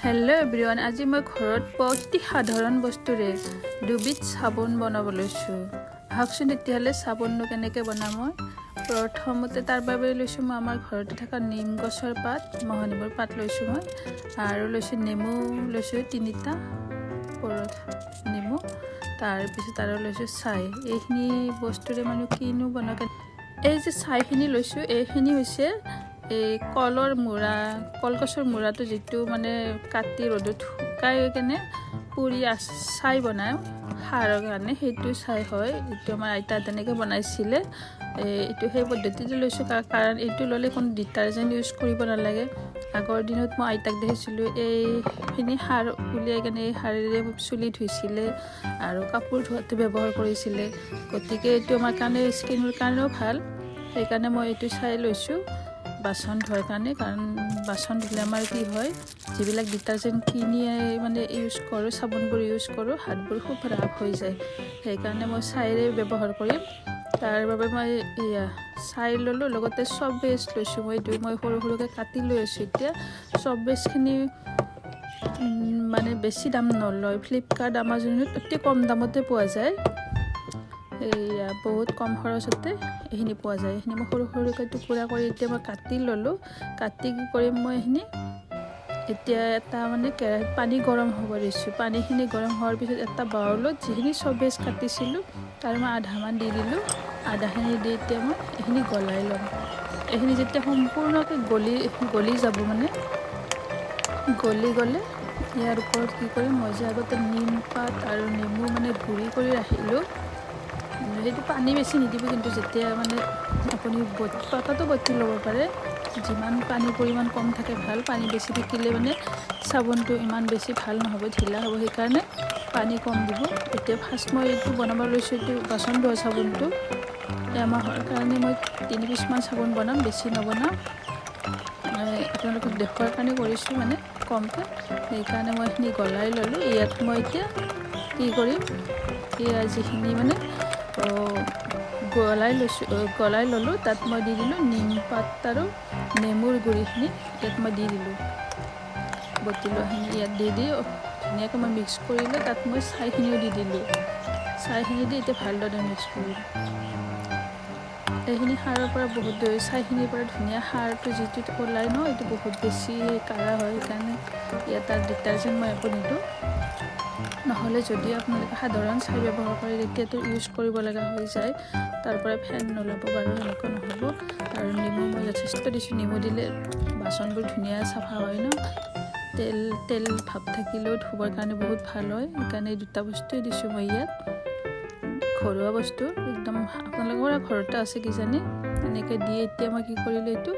Hello' everyone, আজি মই ঘৰত অতি সাধাৰণ বস্তুৰে দুবিধ চাবোন বনাব লৈছোঁ। ভাবচোন তেতিয়াহ'লে চাবোনটো কেনেকৈ বনাম। মই প্ৰথমতে তাৰ বাবে লৈছোঁ মই আমাৰ ঘৰতে থকা নিম গছৰ পাত, মহানিমৰ পাত লৈছোঁ মই, আৰু লৈছোঁ নেমু লৈছোঁ 3টা নেমু, তাৰপিছত আৰু লৈছোঁ ছাই। এইখিনি বস্তুৰে মানে কিনো বনাব। এই যে ছাইখিনি লৈছোঁ, এইখিনি হৈছে এই কলৰ মূৰা, কলগছৰ মূৰাটো যিটো মানে কাটি ৰ'দত শুকাই কেনে পুৰি ছাই বনায় সাৰৰ কাৰণে, সেইটো ছাই হয়। এইটো আমাৰ আইতা তেনেকৈ বনাইছিলে। এইটো সেই পদ্ধতিটো লৈছোঁ কাৰণ এইটো ল'লে কোনো ডিটাৰজেণ্ট ইউজ কৰিব নালাগে। আগৰ দিনত মই আইতাক দেখিছিলোঁ এইখিনি সাৰ উলিয়াই কেনে এই সাৰেৰে চুলি ধুইছিলে আৰু কাপোৰ ধোৱাটো ব্যৱহাৰ কৰিছিলে। গতিকে এইটো আমাৰ কাৰণে স্কিনৰ কাৰণেও ভাল, সেইকাৰণে মই এইটো ছাই লৈছোঁ বাচন ধোৱাৰ কাৰণে। কাৰণ বাচন ধুলে আমাৰ কি হয়, যিবিলাক ডিটাৰজেণ্ট কিনি মানে ইউজ কৰোঁ, চাবোনবোৰ ইউজ কৰোঁ, হাতবোৰ খুব ৰাফ হৈ যায়। সেইকাৰণে মই ছাইৰে ব্যৱহাৰ কৰিম। তাৰ বাবে মই ছাই ল'লোঁ, লগতে চব বেছ লৈছোঁ। মই সৰু সৰুকৈ কাটি লৈ আছোঁ। এতিয়া চব বেছখিনি মানে বেছি দাম নলয়, ফ্লিপকাৰ্ট, আমাজনত অতি কম দামতে পোৱা যায়। বহুত কম খৰচতে এইখিনি পোৱা যায়। এইখিনি মই সৰু সৰুকৈ টুকুৰা কৰি এতিয়া মই কাটি ল'লোঁ। কাটি কি কৰিম, মই এইখিনি এতিয়া এটা মানে কেৰাহীত পানী গৰম হ'ব দিছোঁ। পানীখিনি গৰম হোৱাৰ পিছত এটা বাউলত যিখিনি চবেজ কাটিছিলোঁ তাৰ মই আধামান দি দিলোঁ। আধাখিনি দি এতিয়া মই এইখিনি গলাই ল'ম। এইখিনি যেতিয়া সম্পূৰ্ণকৈ গলি যাব, মানে গলি গ'লে ইয়াৰ ওপৰত কি কৰিম, মই যে আগতে নিম পাত আৰু নেমু মানে গুড়ি কৰি ৰাখিলোঁ, সেইটো পানী বেছি নিদিব, কিন্তু যেতিয়া মানে আপুনি পাতাটো বটি ল'ব পাৰে। যিমান পানীৰ পৰিমাণ কম থাকে ভাল, পানী বেছি থাকিলে মানে চাবোনটো ইমান বেছি ভাল নহ'ব, ঢিলা হ'ব। সেইকাৰণে পানী কম দিব। এতিয়া ফাৰ্ষ্ট মই এইটো বনাব লৈছোঁ, এইটো বাচন ধোৱা চাবোনটো। এমাহৰ কাৰণে মই 3 পিচমান চাবোন বনাম, বেছি নবনাওঁ। আপোনালোকক দেখুৱাৰ কাৰণে কৰিছোঁ, মানে কমকৈ। সেইকাৰণে মই এইখিনি গলাই ল'লোঁ। ইয়াত মই এতিয়া কি কৰিম, এয়া যিখিনি মানে গলাই ল'লোঁ, তাত মই দি দিলোঁ নিম পাত আৰু নেমুৰ গুড়িখিনি। ইয়াত মই দি দিলোঁ বটি লোৱাখিনি। ইয়াত দি ধুনীয়াকৈ মই মিক্স কৰিলোঁ। তাত মই ছাইখিনিও দি দিলোঁ। ছাইখিনি দি এতিয়া ভালদৰে মিক্স কৰিলোঁ। এইখিনি সাৰৰ পৰা ছাইখিনিৰ পৰা ধুনীয়া সাৰটো যিটো ওলাই ন, এইটো বহুত বেছি কাঢ়া হয়। সেইকাৰণে ইয়াত তাৰ ডিটাৰজেণ্ট মই একো নিদিওঁ। নহ'লে যদি আপোনালোকে সাধাৰণ ছাই ব্যৱহাৰ কৰে, তেতিয়াতো ইউজ কৰিব লগা হৈ যায়, তাৰ পৰা ফেন নোলাব বাৰু, এনেকুৱা নহ'ব। আৰু নেমু মই যথেষ্ট দিছোঁ। নেমু দিলে বাচনবোৰ ধুনীয়া চাফা হয় ন, তেল ভাৱ থাকিলেও ধুবৰ কাৰণে বহুত ভাল হয়। সেইকাৰণে এই 2টা বস্তুৱেই দিছোঁ মই ইয়াত, ঘৰুৱা বস্তু একদম। আপোনালোকৰ ঘৰতে আছে কিজানি। এনেকৈ দি এতিয়া মই কি কৰিলোঁ, এইটো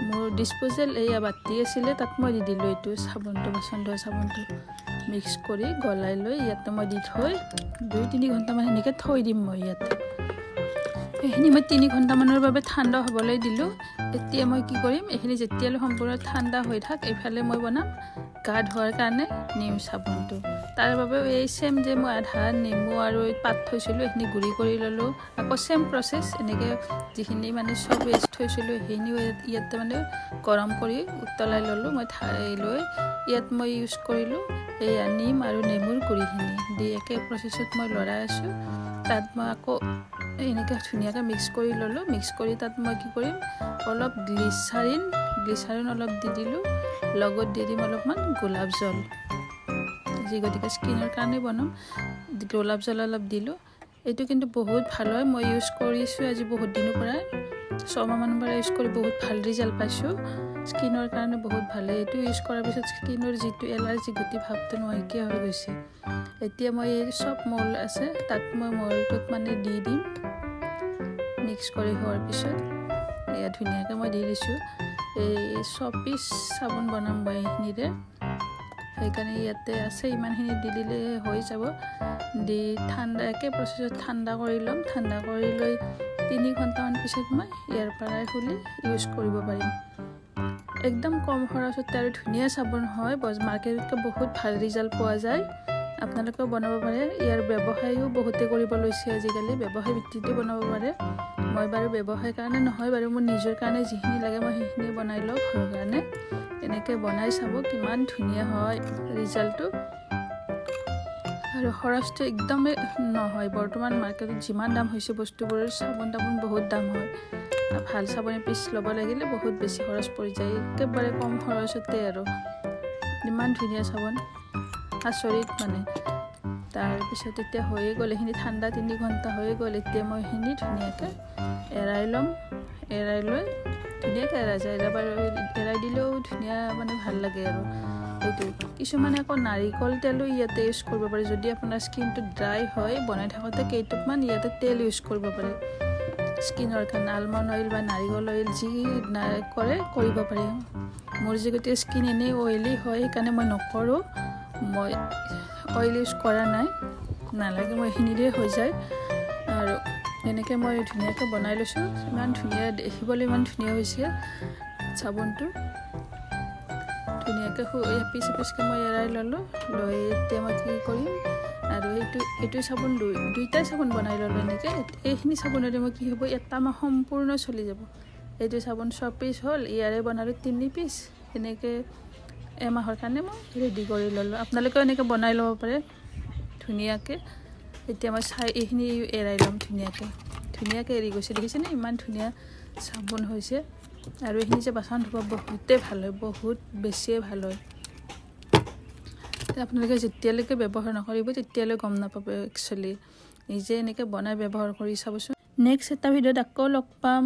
মোৰ ডিছপ'জেল এয়া বাতি আছিলে, তাত মই দি দিলোঁ এইটো চাবোনটো, বাচন ধোৱা চাবোনটো মিক্স কৰি গলাই লৈ ইয়াতে মই দি থৈ 2-3 ঘণ্টামান সেনেকৈ থৈ দিম মই ইয়াতে। এইখিনি মই 3 ঘণ্টামানৰ বাবে ঠাণ্ডা হ'বলৈ দিলোঁ। এতিয়া মই কি কৰিম, এইখিনি যেতিয়ালৈ সম্পূৰ্ণ ঠাণ্ডা হৈ এইফালে মই বনাম গা ধোৱাৰ কাৰণে নিম চাবোনটো। তাৰ বাবে এই চেম যে মই আধা নেমু আৰু পাত থৈছিলোঁ, এইখিনি গুড়ি কৰি ল'লোঁ। আকৌ চেম প্ৰচেছ, এনেকৈ যিখিনি মানে চব ৱেষ্ট থৈছিলোঁ সেইখিনিও ইয়াতে মানে গৰম কৰি উতলাই ল'লোঁ। মই লৈ ইয়াত মই ইউজ কৰিলোঁ এয়া নিম আৰু নেমুৰ গুড়িখিনি দি একে প্ৰচেছত মই লৰাই আছোঁ। তাত মই আকৌ এনেকৈ ধুনীয়াকৈ মিক্স কৰি ল'লোঁ। মিক্স কৰি তাত মই কি কৰিম, অলপ গ্লিচাৰিন অলপ দি দিলোঁ। লগত দি দিম অলপমান গোলাপ জল, গতিকে স্কিনৰ কাৰণে বনাম। গোলাপ জল অলপ দিলোঁ। এইটো কিন্তু বহুত ভাল হয়। মই ইউজ কৰিছোঁ আজি বহুত দিনৰ পৰা, 6 মাহমানৰ পৰা ইউজ কৰি বহুত ভাল ৰিজাল্ট পাইছোঁ। স্কিনৰ কাৰণে বহুত ভাল। এইটো ইউজ কৰাৰ পিছত স্কিনৰ যিটো এলাৰ্জি গুটি ভাৱটো নাইকিয়া হৈ গৈছে। এতিয়া মই এই চব মল আছে, তাত মই মলটোত মানে দি দিম। মিক্স কৰি হোৱাৰ পিছত এয়া ধুনীয়াকৈ মই দি দিছোঁ। এই 6 পিচ চাবোন বনাম মই এইখিনিৰে, সেইকাৰণে ইয়াতে আছে, ইমানখিনি দি দিলে হৈ যাব। দি একে প্ৰচেছত ঠাণ্ডা কৰি ল'ম। ঠাণ্ডা কৰি লৈ 3 ঘণ্টামান পিছত মই ইয়াৰ পৰাই খুলি ইউজ কৰিব পাৰিম। একদম কম খৰচতে আৰু ধুনীয়া চাবোন হয়। মাৰ্কেটতকৈ বহুত ভাল ৰিজাল্ট পোৱা যায়। আপোনালোকেও বনাব পাৰে। ইয়াৰ ব্যৱসায়ো বহুতে কৰিব লৈছে আজিকালি, ব্যৱসায় ভিত্তিতো বনাব পাৰে। মই বাৰু ব্যৱসায়ৰ কাৰণে নহয় বাৰু, মোৰ নিজৰ কাৰণে যিখিনি লাগে মই সেইখিনি বনাই লওঁ ঘৰৰ কাৰণে। এনেকৈ বনাই চাব কিমান ধুনীয়া হয় ৰিজাল্টটো। আৰু খৰচটো একদমেই নহয়। বৰ্তমান মাৰ্কেটত যিমান দাম হৈছে বস্তুবোৰৰ, চাবোন তাবোন বহুত দাম হয়। ভাল চাবোন পিচ ল'ব লাগিলে বহুত বেছি খৰচ পৰি যায়। একেবাৰে কম খৰচতে আৰু ইমান ধুনীয়া চাবোন, আচৰিত মানে। তাৰপিছত এতিয়া হৈয়ে গ'ল এইখিনি, ঠাণ্ডা 3 ঘণ্টা হৈয়ে গ'ল। এতিয়া মই এইখিনি ধুনীয়াকৈ এৰাই ল'ম। এৰাই লৈ ধুনীয়াকৈ এৰাই যায়, এৰাই দিলেও ধুনীয়া মানে ভাল লাগে আৰু এইটো। কিছুমানে আকৌ নাৰিকল তেলো ইয়াতে ইউজ কৰিব পাৰে। যদি আপোনাৰ স্কিনটো ড্ৰাই হয়, বনাই থাকোঁতে কেইটুপমান ইয়াতে তেল ইউজ কৰিব পাৰে স্কিনৰ কাৰণে। আলমণ্ড অইল বা নাৰিকল অইল যি কৰে কৰিব পাৰে। মোৰ যিহেতু স্কিন এনেই অইলি হয়, সেইকাৰণে মই নকৰোঁ। মই অইল ইউজ কৰা নাই, নালাগে, মই এইখিনিৰে হৈ যায়। আৰু এনেকৈ মই ধুনীয়াকৈ বনাই লৈছোঁ। ইমান ধুনীয়া দেখিবলৈ, ইমান ধুনীয়া হৈছে চাবোনটো। ধুনীয়াকৈ এপিচ এপিচকৈ মই এৰাই ল'লোঁ। লৈ এতিয়া মই কি কৰিম, আৰু এইটো চাবোন দুইটাই চাবোন বনাই ল'লোঁ এনেকৈ। এইখিনি চাবোনেৰে মই কি হ'ব, এটা মাহ সম্পূৰ্ণ চলি যাব। এইটো চাবোন 6 পিচ হ'ল, ইয়াৰে বনালোঁ 3 পিচ। এনেকৈ এমাহৰ কাৰণে মই ৰেডি কৰি ল'লোঁ। আপোনালোকেও এনেকৈ বনাই ল'ব পাৰে ধুনীয়াকৈ। এতিয়া মই এইখিনি এৰাই ল'ম ধুনীয়াকৈ এৰি গৈছে, দেখিছেনে ইমান ধুনীয়া চাবোন হৈছে। আৰু এইখিনি যে বাচন ধুব বহুতেই ভাল হয়, বহুত বেছিয়ে ভাল হয়। আপোনালোকে যেতিয়ালৈকে ব্যৱহাৰ নকৰিব তেতিয়ালৈ গম নাপাব একচুৱেলি। নিজে এনেকৈ বনাই ব্যৱহাৰ কৰি চাবচোন। নেক্সট এটা ভিডিঅ'ত আকৌ লগ পাম।